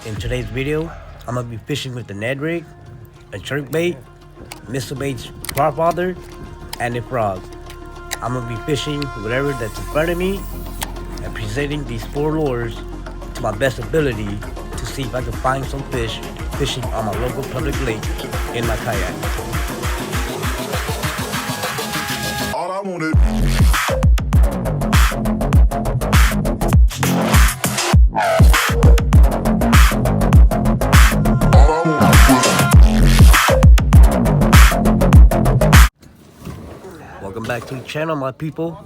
In today's video, I'm gonna be fishing with the Ned rig, a jerkbait, missile baits, craw bother, and a frog. I'm gonna be fishing whatever that's in front of me and presenting these four lures to my best ability to see if I can find some fish fishing on my local public lake in my kayak. All I wanted. Welcome back to the channel, my people.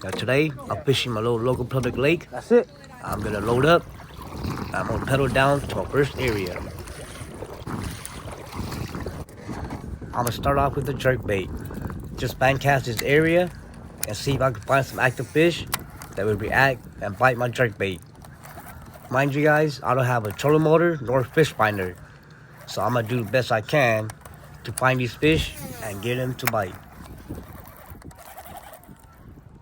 Now today, I'm fishing my little local public lake. That's it. I'm gonna load up. I'm gonna pedal down to my first area. I'm gonna start off with the jerkbait. Just fan cast this area and see if I can find some active fish that would react and bite my jerkbait. Mind you guys, I don't have a trolling motor nor a fish finder, so I'm gonna do the best I can to find these fish and get them to bite.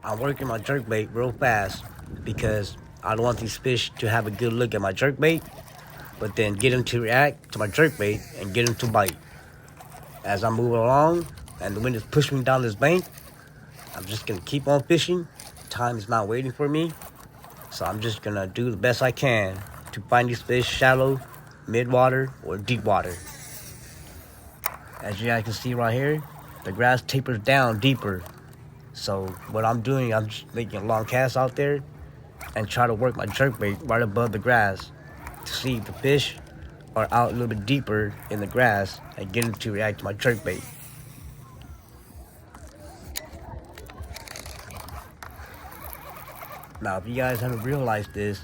I'm working my jerkbait real fast because I don't want these fish to have a good look at my jerkbait, but then get them to react to my jerkbait and get them to bite. As I'm moving along and the wind is pushing me down this bank, I'm just gonna keep on fishing. Time is not waiting for me, so I'm just gonna do the best I can to find these fish shallow, mid-water, or deep water. As you guys can see right here, the grass tapers down deeper. So what I'm doing, I'm just making a long cast out there and try to work my jerkbait right above the grass to see if the fish are out a little bit deeper in the grass and get them to react to my jerkbait. Now, if you guys haven't realized this,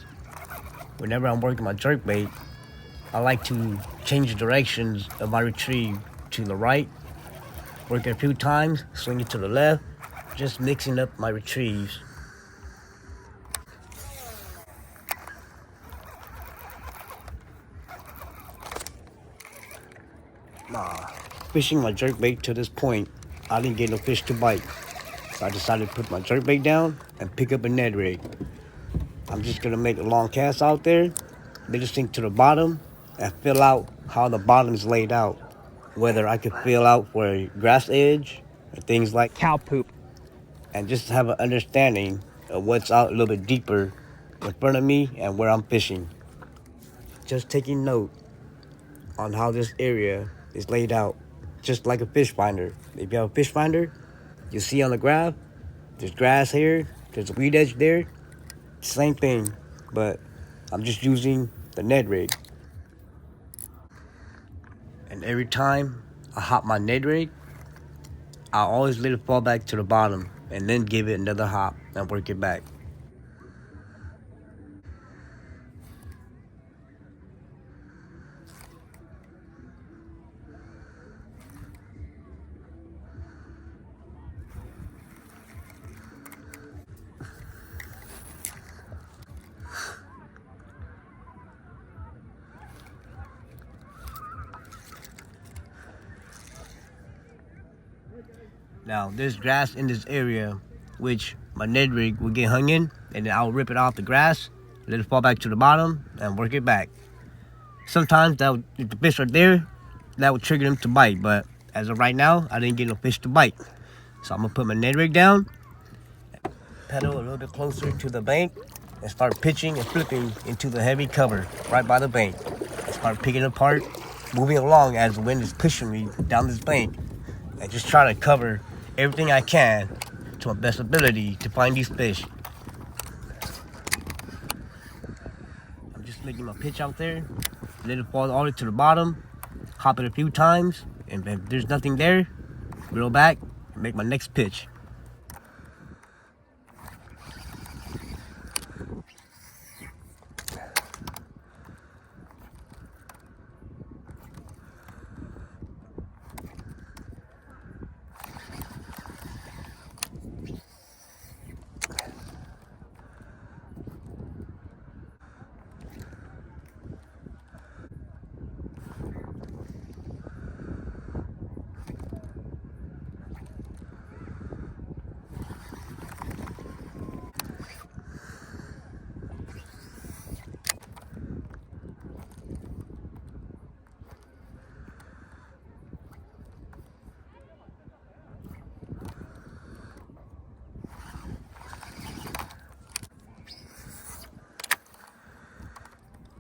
whenever I'm working my jerkbait, I like to change the directions of my retrieve to the right, work it a few times, swing it to the left, just mixing up my retrieves. Fishing my jerkbait to this point, I didn't get no fish to bite. So I decided to put my jerkbait down and pick up a Ned rig. I'm just gonna make a long cast out there, let it sink to the bottom, and fill out how the bottom is laid out. Whether I could fill out for a grass edge or things like Cow poop. and just have an understanding of what's out a little bit deeper in front of me and where I'm fishing. Just taking note on how this area is laid out, just like a fish finder. If you have a fish finder, you see on the graph, there's grass here, there's a weed edge there, same thing, but I'm just using the Ned rig. And every time I hop my Ned rig, I always let it fall back to the bottom and then give it another hop and work it back. Now, there's grass in this area, which my Ned rig will get hung in, and then I'll rip it off the grass, let it fall back to the bottom, and work it back. Sometimes, if the fish are there, that would trigger them to bite, but as of right now, I didn't get no fish to bite. So I'm gonna put my Ned rig down, pedal a little bit closer to the bank, and start pitching and flipping into the heavy cover right by the bank. And start picking it apart, moving along as the wind is pushing me down this bank, and just try to cover everything I can to my best ability to find these fish. I'm just making my pitch out there, let it fall all the way to the bottom, hop it a few times, and if there's nothing there, reel back and make my next pitch.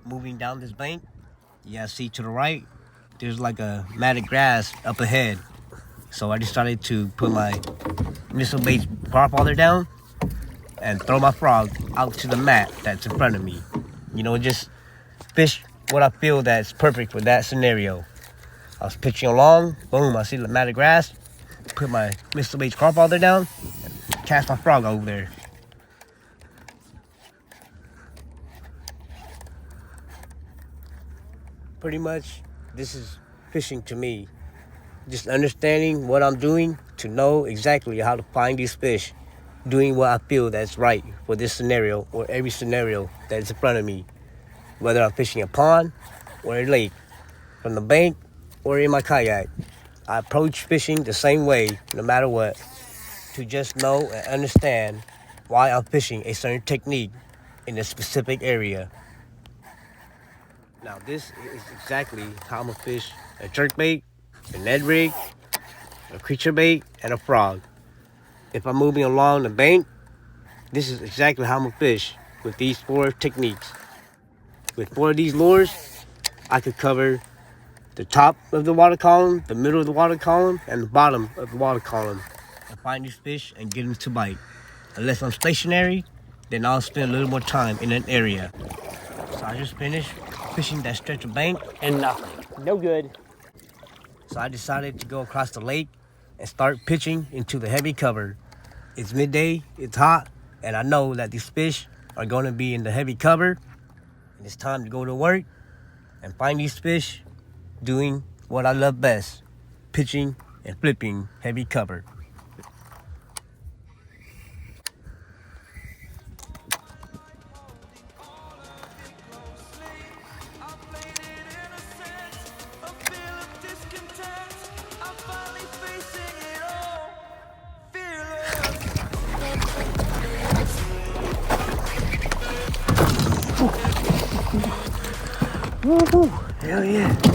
moving down this bank, yeah, see to the right, there's like a matted grass up ahead. So I decided to put my missile bait carp father down and throw my frog out to the mat that's in front of me. You know, just fish what I feel that's perfect for that scenario. I was pitching along, boom, I see the matted grass, put my missile bait carp father down, and cast my frog over there. Pretty much, this is fishing to me. Just understanding what I'm doing to know exactly how to find these fish. Doing what I feel that's right for this scenario or every scenario that's in front of me. Whether I'm fishing a pond or a lake, from the bank or in my kayak. I approach fishing the same way no matter what. To just know and understand why I'm fishing a certain technique in a specific area. Now this is exactly how I'm gonna fish a jerkbait, a Ned rig, a creature bait, and a frog. If I'm moving along the bank, this is exactly how I'm gonna fish with these 4 techniques. With 4 of these lures, I could cover the top of the water column, the middle of the water column, and the bottom of the water column. And find these fish and get them to bite. Unless I'm stationary, then I'll spend a little more time in an area. So I just finished fishing that stretch of bank and nothing. No good. So I decided to go across the lake and start pitching into the heavy cover. It's midday, it's hot, and I know that these fish are going to be in the heavy cover. And it's time to go to work and find these fish doing what I love best, pitching and flipping heavy cover. Woohoo! Hell yeah!